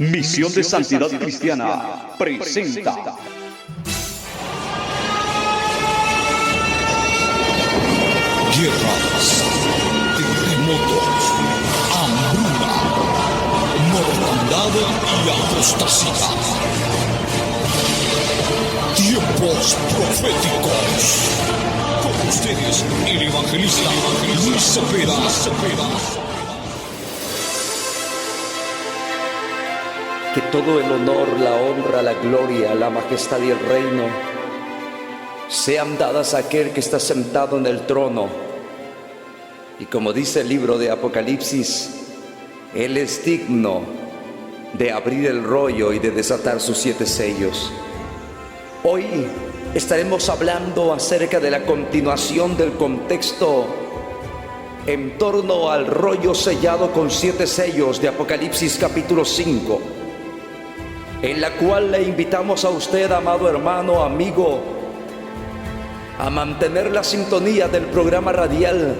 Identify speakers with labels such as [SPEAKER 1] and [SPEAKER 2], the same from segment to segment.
[SPEAKER 1] Misión de Santidad Cristiana presenta
[SPEAKER 2] guerras, terremotos, hambruna, mortandad y apostasía. Tiempos proféticos. Con ustedes, el evangelista Luis Cepeda.
[SPEAKER 3] Que todo el honor, la honra, la gloria, la majestad y el reino sean dadas a aquel que está sentado en el trono. Y como dice el libro de Apocalipsis, Él es digno de abrir el rollo y de desatar sus 7 sellos. Hoy estaremos hablando acerca de la continuación del contexto en torno al rollo sellado con 7 sellos de Apocalipsis capítulo 5. En la cual le invitamos a usted, amado hermano, amigo, a mantener la sintonía del programa radial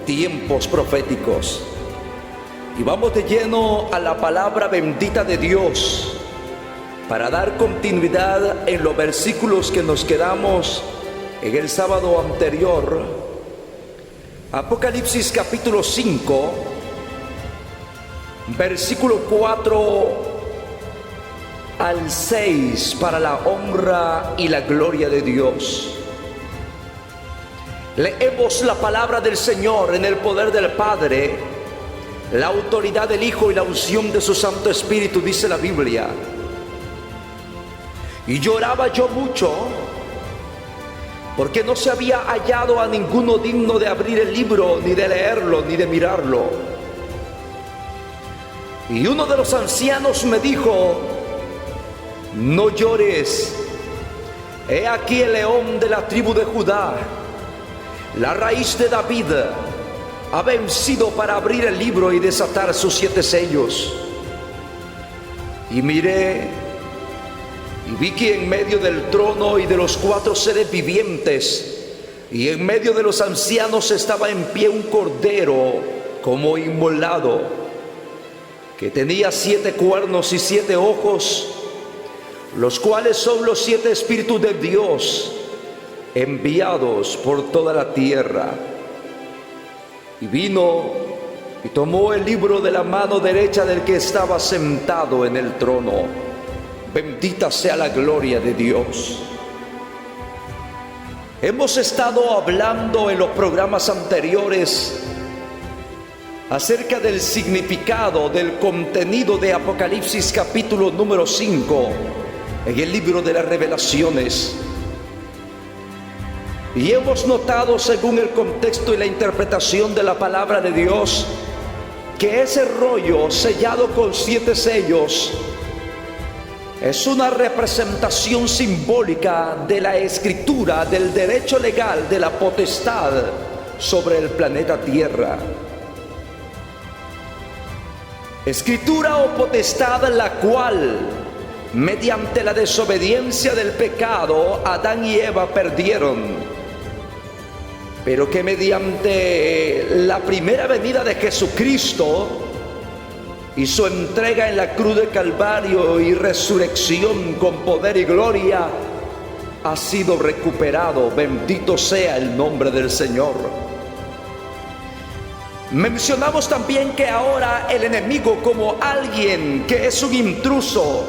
[SPEAKER 3] Tiempos Proféticos. Y vamos de lleno a la palabra bendita de Dios para dar continuidad en los versículos que nos quedamos en el sábado anterior. Apocalipsis capítulo 5, versículo 4 al 6, para la honra y la gloria de Dios. Leemos la palabra del Señor en el poder del Padre, la autoridad del Hijo y la unción de su Santo Espíritu, dice la Biblia. Y lloraba yo mucho, porque no se había hallado a ninguno digno de abrir el libro, ni de leerlo, ni de mirarlo. Y uno de los ancianos me dijo: no llores, he aquí el león de la tribu de Judá, la raíz de David, ha vencido para abrir el libro y desatar sus 7 sellos. Y miré, y vi que en medio del trono y de los 4 seres vivientes, y en medio de los ancianos, estaba en pie un cordero como inmolado, que tenía 7 cuernos y 7 ojos, los cuales son los 7 espíritus de Dios enviados por toda la tierra. Y vino y tomó el libro de la mano derecha del que estaba sentado en el trono. Bendita sea la gloria de Dios. Hemos estado hablando en los programas anteriores acerca del significado, del contenido de Apocalipsis capítulo número 5 en el libro de las Revelaciones. Y hemos notado, según el contexto y la interpretación de la palabra de Dios, que ese rollo sellado con 7 sellos es una representación simbólica de la escritura, del derecho legal, de la potestad sobre el planeta Tierra. Escritura o potestad la cual, mediante la desobediencia del pecado, Adán y Eva perdieron, pero que mediante la primera venida de Jesucristo y su entrega en la cruz de Calvario y resurrección con poder y gloria, ha sido recuperado. Bendito sea el nombre del Señor. Mencionamos también que ahora el enemigo, como alguien que es un intruso,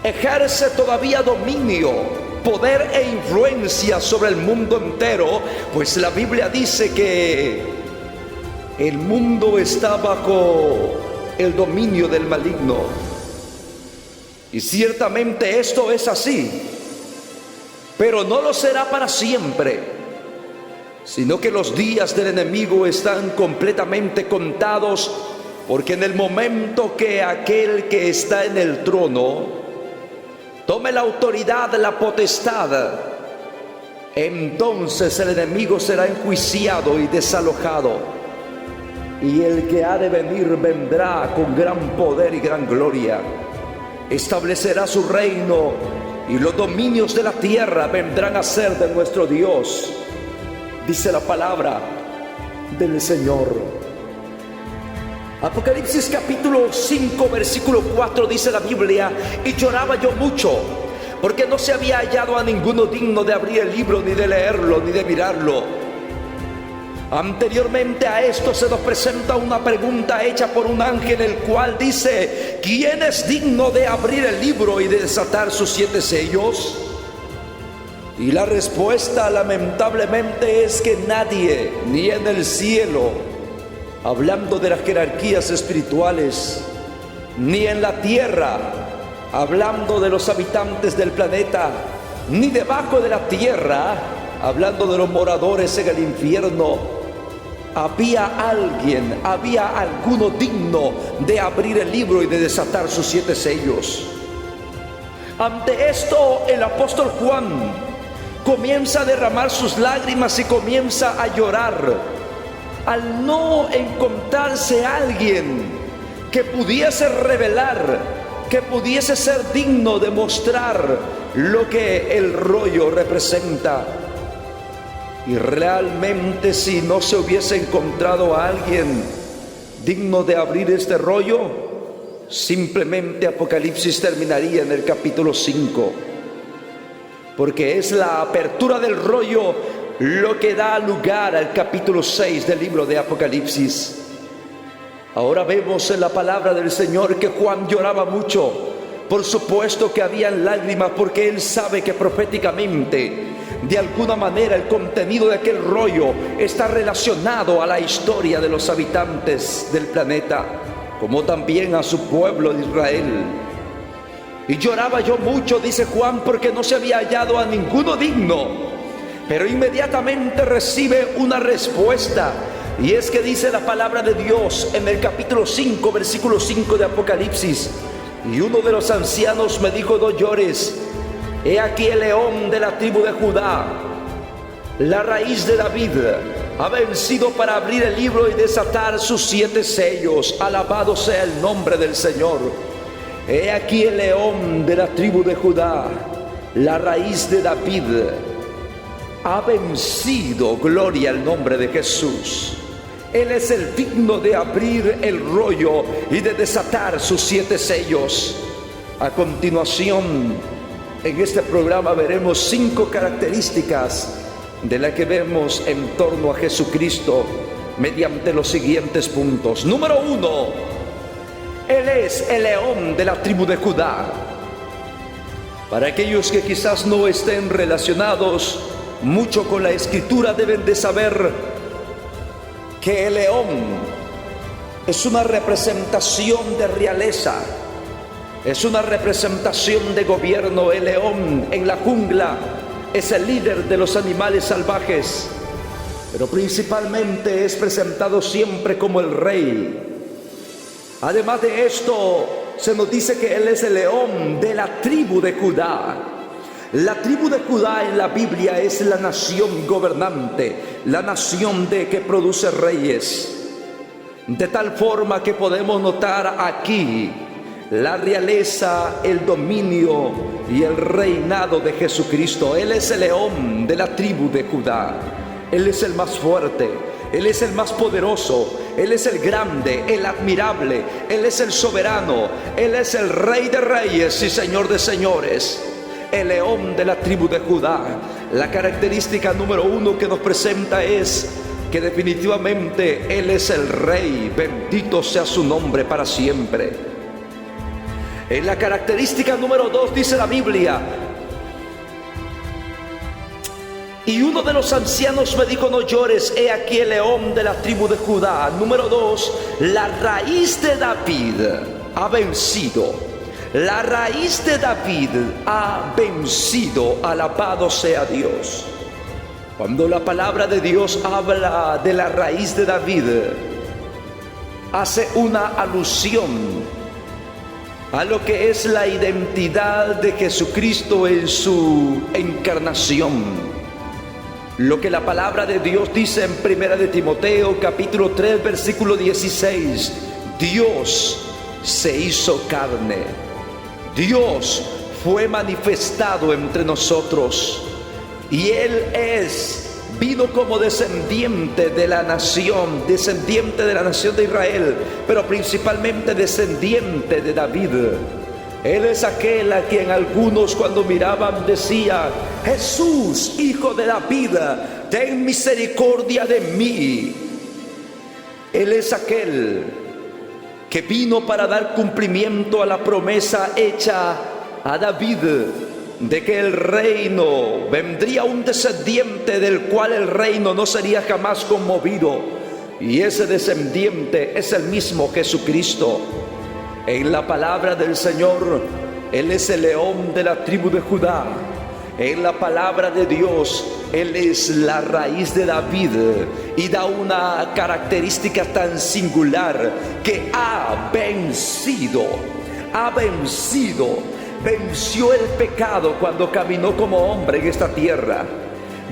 [SPEAKER 3] ejerce todavía dominio, poder e influencia sobre el mundo entero, pues la Biblia dice que el mundo está bajo el dominio del maligno. Y ciertamente esto es así, pero no lo será para siempre, sino que los días del enemigo están completamente contados, porque en el momento que aquel que está en el trono tome la autoridad, la potestad, entonces el enemigo será enjuiciado y desalojado, y el que ha de venir vendrá con gran poder y gran gloria. Establecerá su reino, y los dominios de la tierra vendrán a ser de nuestro Dios, dice la palabra del Señor. Apocalipsis capítulo 5 versículo 4 dice la Biblia: y lloraba yo mucho, porque no se había hallado a ninguno digno de abrir el libro, ni de leerlo, ni de mirarlo. Anteriormente a esto se nos presenta una pregunta hecha por un ángel, el cual dice: ¿quién es digno de abrir el libro y de desatar sus 7 sellos? Y la respuesta lamentablemente es que nadie, ni en el cielo, hablando de las jerarquías espirituales, ni en la tierra, hablando de los habitantes del planeta, ni debajo de la tierra, hablando de los moradores en el infierno, había alguno digno de abrir el libro y de desatar sus 7 sellos. Ante esto, el apóstol Juan comienza a derramar sus lágrimas y comienza a llorar al no encontrarse alguien que pudiese revelar, que pudiese ser digno de mostrar lo que el rollo representa. Y realmente, si no se hubiese encontrado a alguien digno de abrir este rollo, simplemente Apocalipsis terminaría en el capítulo 5, porque es la apertura del rollo lo que da lugar al capítulo 6 del libro de Apocalipsis. Ahora vemos en la palabra del Señor que Juan lloraba mucho. Por supuesto que habían lágrimas, porque él sabe que proféticamente, de alguna manera, el contenido de aquel rollo está relacionado a la historia de los habitantes del planeta, como también a su pueblo de Israel. Y lloraba yo mucho, dice Juan, porque no se había hallado a ninguno digno. Pero inmediatamente recibe una respuesta, y es que dice la palabra de Dios en el capítulo 5, versículo 5 de Apocalipsis: y uno de los ancianos me dijo: no llores, he aquí el león de la tribu de Judá, la raíz de David, ha vencido para abrir el libro y desatar sus 7 sellos. Alabado sea el nombre del Señor. He aquí el león de la tribu de Judá, la raíz de David, ha vencido. Gloria al nombre de Jesús. Él es el digno de abrir el rollo y de desatar sus 7 sellos. A continuación, en este programa veremos 5 características de las que vemos en torno a Jesucristo mediante los siguientes puntos. Número 1, Él es el león de la tribu de Judá. Para aquellos que quizás no estén relacionados mucho con la Escritura, deben de saber que el león es una representación de realeza, es una representación de gobierno. El león en la jungla es el líder de los animales salvajes, pero principalmente es presentado siempre como el rey. Además de esto, se nos dice que él es el león de la tribu de Judá. La tribu de Judá en la Biblia es la nación gobernante, la nación que produce reyes. De tal forma que podemos notar aquí la realeza, el dominio y el reinado de Jesucristo. Él es el león de la tribu de Judá. Él es el más fuerte, Él es el más poderoso, Él es el grande, el admirable, Él es el soberano, Él es el Rey de reyes y Señor de señores. El león de la tribu de Judá. La característica número 1 que nos presenta es que definitivamente Él es el Rey. Bendito sea su nombre para siempre. En la característica número 2 dice la Biblia: y uno de los ancianos me dijo: no llores, he aquí el león de la tribu de Judá. Número 2, la raíz de David ha vencido. La raíz de David ha vencido. Alabado sea Dios. Cuando la palabra de Dios habla de la raíz de David, hace una alusión a lo que es la identidad de Jesucristo en su encarnación. Lo que la palabra de Dios dice en 1 de Timoteo capítulo 3 versículo 16: Dios se hizo carne. Dios fue manifestado entre nosotros, y Él es vino como descendiente de la nación de Israel, pero principalmente descendiente de David. Él es aquel a quien algunos cuando miraban decían: Jesús, hijo de David, ten misericordia de mí. Él es aquel que vino para dar cumplimiento a la promesa hecha a David, de que el reino vendría un descendiente del cual el reino no sería jamás conmovido, y ese descendiente es el mismo Jesucristo. En la palabra del Señor, Él es el león de la tribu de Judá. En la palabra de Dios, Él es la raíz de David, y da una característica tan singular que venció el pecado cuando caminó como hombre en esta tierra.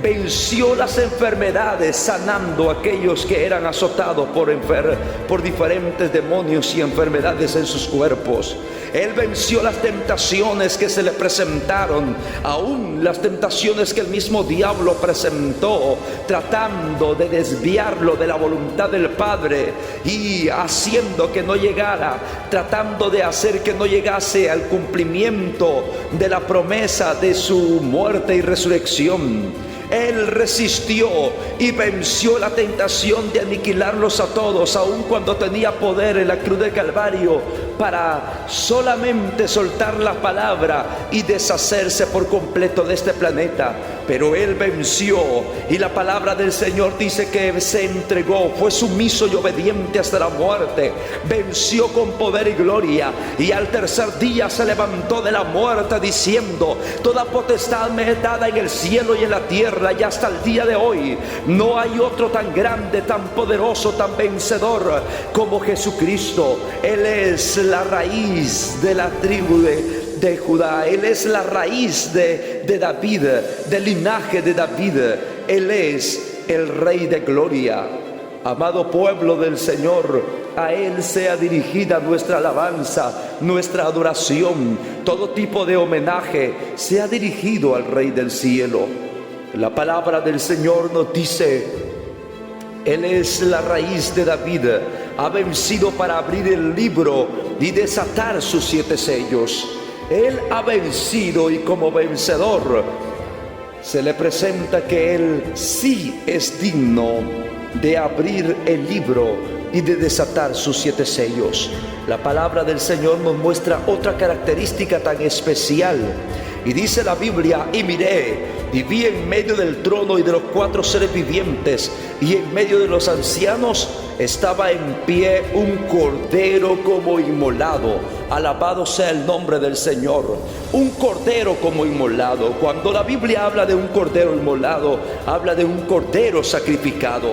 [SPEAKER 3] Venció las enfermedades sanando a aquellos que eran azotados por diferentes demonios y enfermedades en sus cuerpos. Él venció las tentaciones que se le presentaron, aún las tentaciones que el mismo diablo presentó, tratando de desviarlo de la voluntad del Padre y haciendo que no llegara, tratando de hacer que no llegase al cumplimiento de la promesa de su muerte y resurrección. Él resistió y venció la tentación de aniquilarlos a todos, aun cuando tenía poder en la cruz del Calvario para solamente soltar la palabra y deshacerse por completo de este planeta. Pero Él venció, y la palabra del Señor dice que se entregó, fue sumiso y obediente hasta la muerte, venció con poder y gloria, y al tercer día se levantó de la muerte diciendo: toda potestad me es dada en el cielo y en la tierra. Y hasta el día de hoy no hay otro tan grande, tan poderoso, tan vencedor como Jesucristo. Él es la raíz de la tribu de Judá. Él es la raíz de David, del linaje de David. Él es el Rey de gloria. Amado pueblo del Señor, a Él sea dirigida nuestra alabanza, nuestra adoración. Todo tipo de homenaje sea dirigido al Rey del cielo. La palabra del Señor nos dice: Él es la raíz de David, ha vencido para abrir el libro y desatar sus 7 sellos. Él ha vencido, y como vencedor se le presenta que Él sí es digno de abrir el libro y de desatar sus 7 sellos. La palabra del Señor nos muestra otra característica tan especial, y dice la Biblia: y miré y vi en medio del trono y de los 4 seres vivientes, y en medio de los ancianos estaba en pie un cordero como inmolado. Alabado sea el nombre del Señor. Un cordero como inmolado. Cuando la Biblia habla de un cordero inmolado, habla de un cordero sacrificado.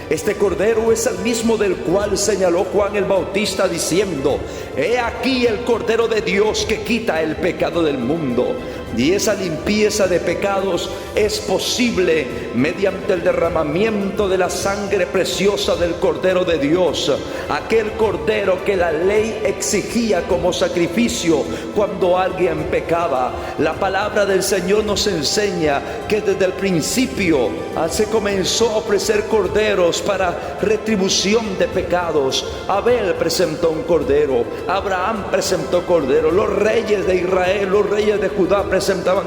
[SPEAKER 3] Este cordero es el mismo del cual señaló Juan el Bautista diciendo: he aquí el Cordero de Dios que quita el pecado del mundo. Y esa limpieza de pecados es posible mediante el derramamiento de la sangre preciosa del Cordero de Dios, aquel Cordero que la ley exigía como sacrificio cuando alguien pecaba. La palabra del Señor nos enseña que desde el principio se comenzó a ofrecer corderos para retribución de pecados. Abel presentó un cordero, Abraham presentó cordero, los reyes de Israel, los reyes de Judá presentaban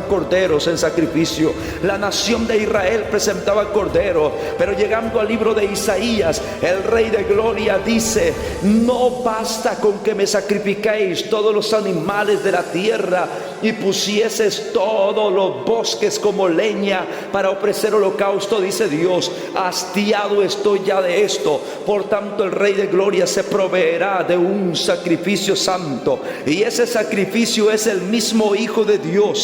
[SPEAKER 3] corderos en sacrificio, la nación de Israel presentaba cordero. Pero llegando al libro de Isaías, el Rey de gloria dice: no basta con que me sacrifiquéis todos los animales de la tierra y pusieses todos los bosques como leña para ofrecer holocausto, dice Dios. Hastiado estoy ya de esto. Por tanto, el Rey de gloria se proveerá de un sacrificio santo, y ese sacrificio es el mismo Hijo de Dios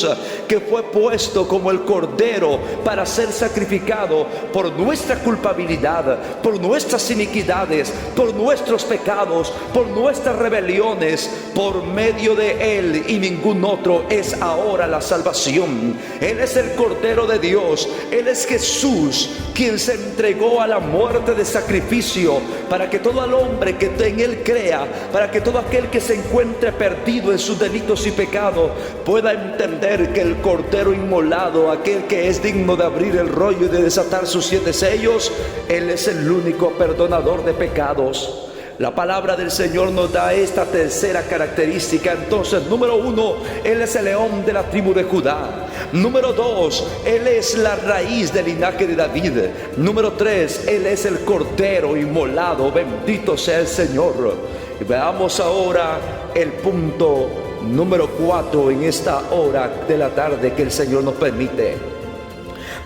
[SPEAKER 3] que fue puesto como el cordero para ser sacrificado por nuestra culpabilidad, por nuestras iniquidades, por nuestros pecados, por nuestras rebeliones. Por medio de Él y ningún otro es ahora la salvación. Él es el Cordero de Dios. Él es Jesús, quien se entregó a la muerte de sacrificio para que todo el hombre que en Él crea, para que todo aquel que se encuentre perdido en sus delitos y pecados pueda entender ver que el Cordero inmolado, aquel que es digno de abrir el rollo y de desatar sus 7 sellos, Él es el único perdonador de pecados. La palabra del Señor nos da esta tercera característica. Entonces, número 1, Él es el león de la tribu de Judá. Número 2, Él es la raíz del linaje de David. Número 3, Él es el Cordero inmolado. Bendito sea el Señor. Y veamos ahora el punto número 4 en esta hora de la tarde que el Señor nos permite.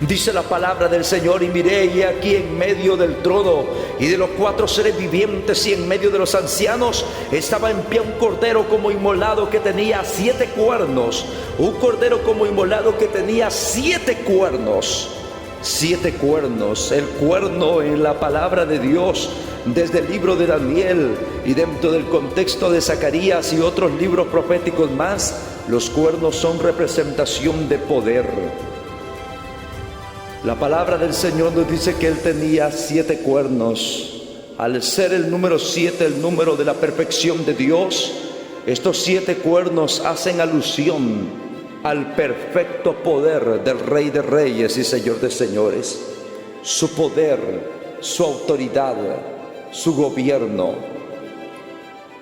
[SPEAKER 3] Dice la palabra del Señor: y miré, y aquí en medio del trono y de los 4 seres vivientes y en medio de los ancianos estaba en pie un cordero como inmolado que tenía 7 cuernos. Un cordero como inmolado que tenía 7 cuernos. 7 cuernos. El cuerno en la palabra de Dios, desde el libro de Daniel y dentro del contexto de Zacarías y otros libros proféticos más, los cuernos son representación de poder. La palabra del Señor nos dice que Él tenía 7 cuernos. Al ser el número 7 el número de la perfección de Dios, estos 7 cuernos hacen alusión al perfecto poder del Rey de Reyes y Señor de Señores. Su poder, su autoridad, su gobierno.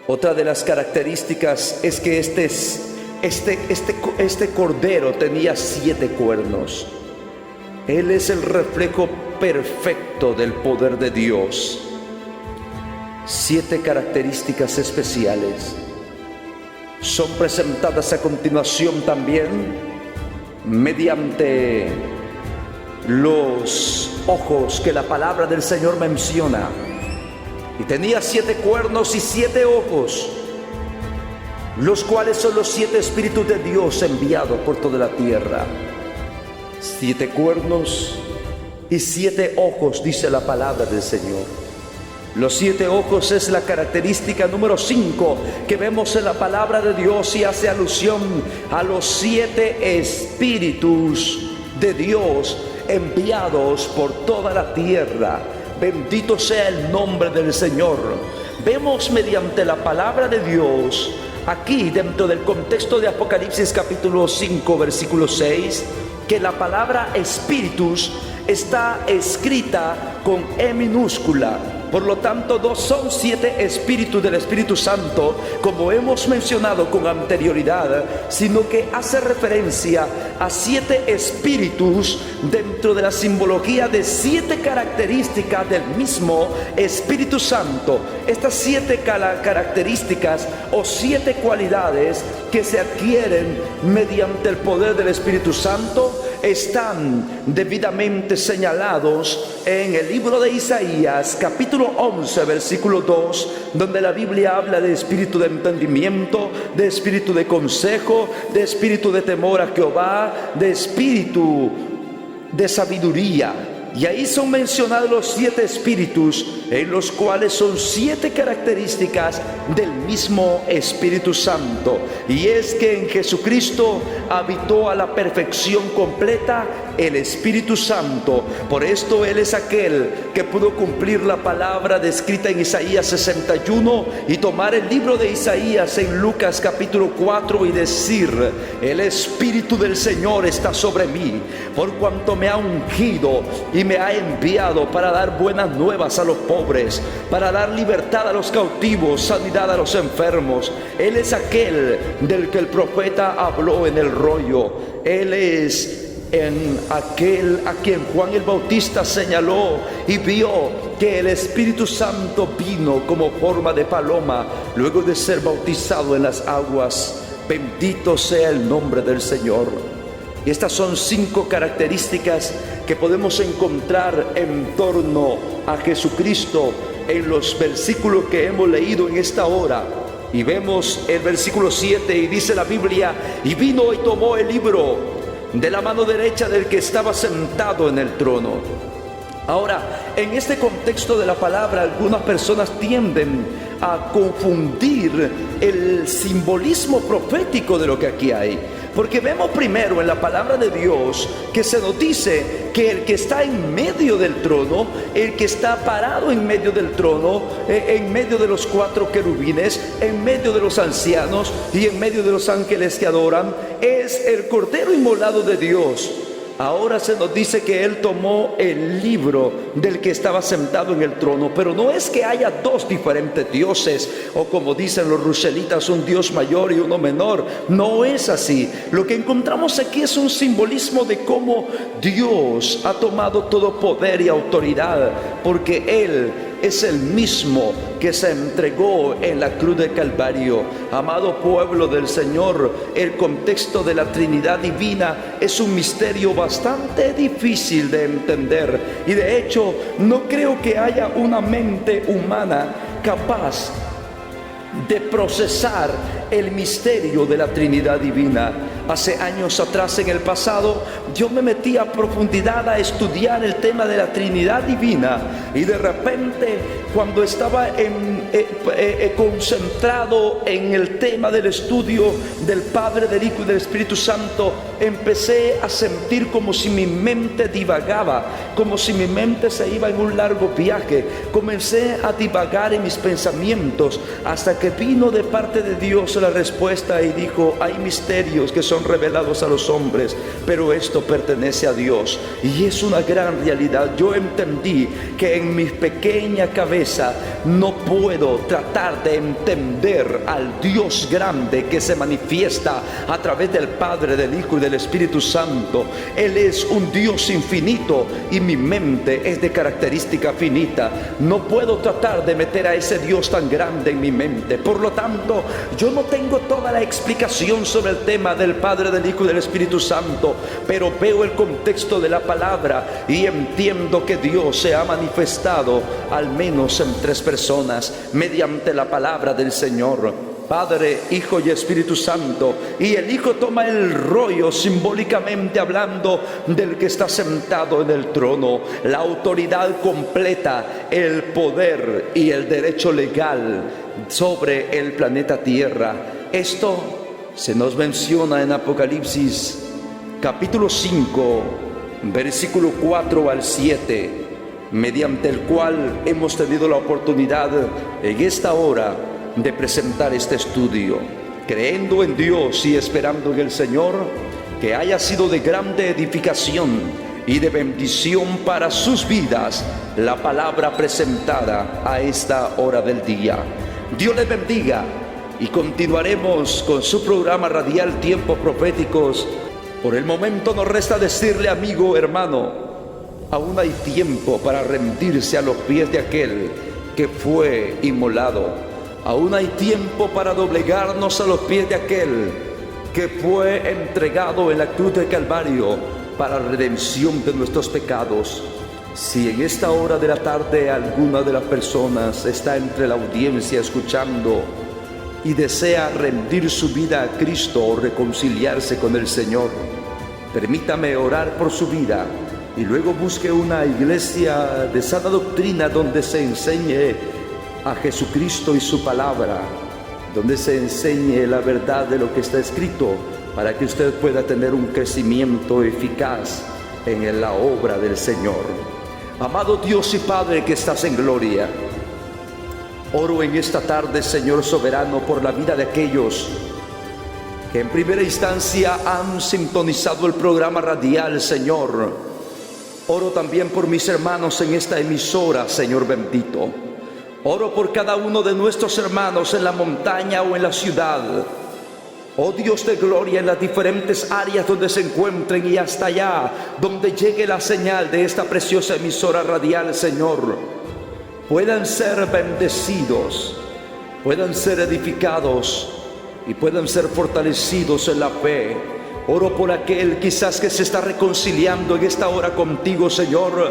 [SPEAKER 3] Otra de las características es que este cordero tenía 7 cuernos. Él es el reflejo perfecto del poder de Dios. 7 características especiales son presentadas a continuación también mediante los ojos que la palabra del Señor menciona. Y tenía 7 cuernos y 7 ojos, los cuales son los 7 espíritus de Dios enviados por toda la tierra. 7 cuernos y 7 ojos, dice la palabra del Señor. Los 7 ojos es la característica número 5 que vemos en la palabra de Dios y hace alusión a los 7 espíritus de Dios enviados por toda la tierra. Bendito sea el nombre del Señor. Vemos mediante la palabra de Dios, aquí dentro del contexto de Apocalipsis capítulo 5 versículo 6, que la palabra espíritus está escrita con E minúscula. Por lo tanto, no son 7 espíritus del Espíritu Santo, como hemos mencionado con anterioridad, sino que hace referencia a 7 espíritus dentro de la simbología de 7 características del mismo Espíritu Santo. Estas 7 características o 7 cualidades que se adquieren mediante el poder del Espíritu Santo están debidamente señalados en el libro de Isaías capítulo 11 versículo 2, donde la Biblia habla de espíritu de entendimiento, de espíritu de consejo, de espíritu de temor a Jehová, de espíritu de sabiduría. Y ahí son mencionados los 7 espíritus, en los cuales son 7 características del mismo Espíritu Santo. Y es que en Jesucristo habitó a la perfección completa el Espíritu Santo. Por esto Él es aquel que pudo cumplir la palabra descrita en Isaías 61 y tomar el libro de Isaías en Lucas capítulo 4 y decir: el Espíritu del Señor está sobre mí, por cuanto me ha ungido y me ha enviado para dar buenas nuevas a los pobres, para dar libertad a los cautivos, sanidad a los enfermos. Él es aquel del que el profeta habló en el rollo. Él es en aquel a quien Juan el Bautista señaló y vio que el Espíritu Santo vino como forma de paloma luego de ser bautizado en las aguas. Bendito sea el nombre del Señor. Y estas son 5 características que podemos encontrar en torno a Jesucristo en los versículos que hemos leído en esta hora. Y vemos el versículo 7 y dice la Biblia: y vino y tomó el libro de la mano derecha del que estaba sentado en el trono. Ahora, en este contexto de la palabra, algunas personas tienden a confundir el simbolismo profético de lo que aquí hay. Porque vemos primero en la palabra de Dios que se nos dice que el que está en medio del trono, el que está parado en medio del trono, en medio de los 4 querubines, en medio de los ancianos y en medio de los ángeles que adoran, es el Cordero inmolado de Dios. Ahora se nos dice que Él tomó el libro del que estaba sentado en el trono, pero no es que haya 2 diferentes dioses, o como dicen los rushelitas, un Dios mayor y uno menor. No es así. Lo que encontramos aquí es un simbolismo de cómo Dios ha tomado todo poder y autoridad, porque Él es el mismo que se entregó en la cruz de Calvario. Amado pueblo del Señor, el contexto de la Trinidad Divina es un misterio bastante difícil de entender, y de hecho no creo que haya una mente humana capaz de procesar el misterio de la Trinidad Divina. Hace años atrás, en el pasado, yo me metí a profundidad a estudiar el tema de la Trinidad Divina, y de repente, cuando estaba concentrado en el tema del estudio del Padre, del Hijo y del Espíritu Santo, empecé a sentir como si mi mente divagaba, como si mi mente se iba en un largo viaje. Comencé a divagar en mis pensamientos, hasta que vino de parte de Dios la respuesta y dijo: hay misterios que son revelados a los hombres, pero esto pertenece a Dios. Y es una gran realidad. Yo entendí que en mi pequeña cabeza no puedo tratar de entender al Dios grande que se manifiesta a través del Padre, del Hijo y del Espíritu Santo. Él es un Dios infinito y mi mente es de característica finita. No puedo tratar de meter a ese Dios tan grande en mi mente. Por lo tanto, yo no tengo toda la explicación sobre el tema del Padre, del Hijo y del Espíritu Santo, pero veo el contexto de la palabra y entiendo que Dios se ha manifestado al menos en 3 personas mediante la palabra del Señor: Padre, Hijo y Espíritu Santo. Y el Hijo toma el rollo, simbólicamente hablando, del que está sentado en el trono, la autoridad completa, el poder y el derecho legal sobre el planeta Tierra. Esto se nos menciona en Apocalipsis capítulo 5, versículo 4 al 7, mediante el cual hemos tenido la oportunidad en esta hora de presentar este estudio, creyendo en Dios y esperando en el Señor, que haya sido de grande edificación y de bendición para sus vidas la palabra presentada a esta hora del día. Dios les bendiga, y continuaremos con su programa radial Tiempos Proféticos. Por el momento nos resta decirle, amigo, hermano, aún hay tiempo para rendirse a los pies de aquel que fue inmolado. Aún hay tiempo para doblegarnos a los pies de aquel que fue entregado en la cruz del Calvario para la redención de nuestros pecados. Si en esta hora de la tarde alguna de las personas está entre la audiencia escuchando y desea rendir su vida a Cristo o reconciliarse con el Señor, permítame orar por su vida, y luego busque una iglesia de sana doctrina donde se enseñe a Jesucristo y su palabra, donde se enseñe la verdad de lo que está escrito, para que usted pueda tener un crecimiento eficaz en la obra del Señor. Amado Dios y Padre que estás en gloria, oro en esta tarde, Señor soberano, por la vida de aquellos que en primera instancia han sintonizado el programa radial, Señor. Oro también por mis hermanos en esta emisora, Señor bendito. Oro por cada uno de nuestros hermanos en la montaña o en la ciudad. Oh Dios de gloria, en las diferentes áreas donde se encuentren y hasta allá donde llegue la señal de esta preciosa emisora radial, Señor, puedan ser bendecidos, puedan ser edificados y puedan ser fortalecidos en la fe. Oro por aquel quizás que se está reconciliando en esta hora contigo, Señor,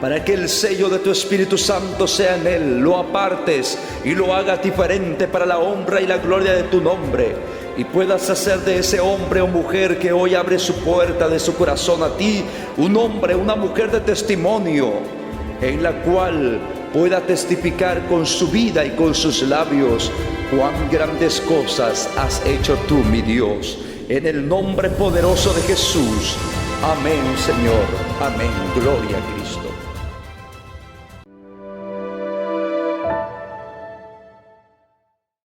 [SPEAKER 3] para que el sello de tu Espíritu Santo sea en él, lo apartes y lo hagas diferente para la honra y la gloria de tu nombre, y puedas hacer de ese hombre o mujer que hoy abre su puerta de su corazón a ti, un hombre, una mujer de testimonio, en la cual pueda testificar con su vida y con sus labios cuán grandes cosas has hecho tú, mi Dios. en el nombre poderoso de Jesús. Amén, Señor. Amén. Gloria a Cristo.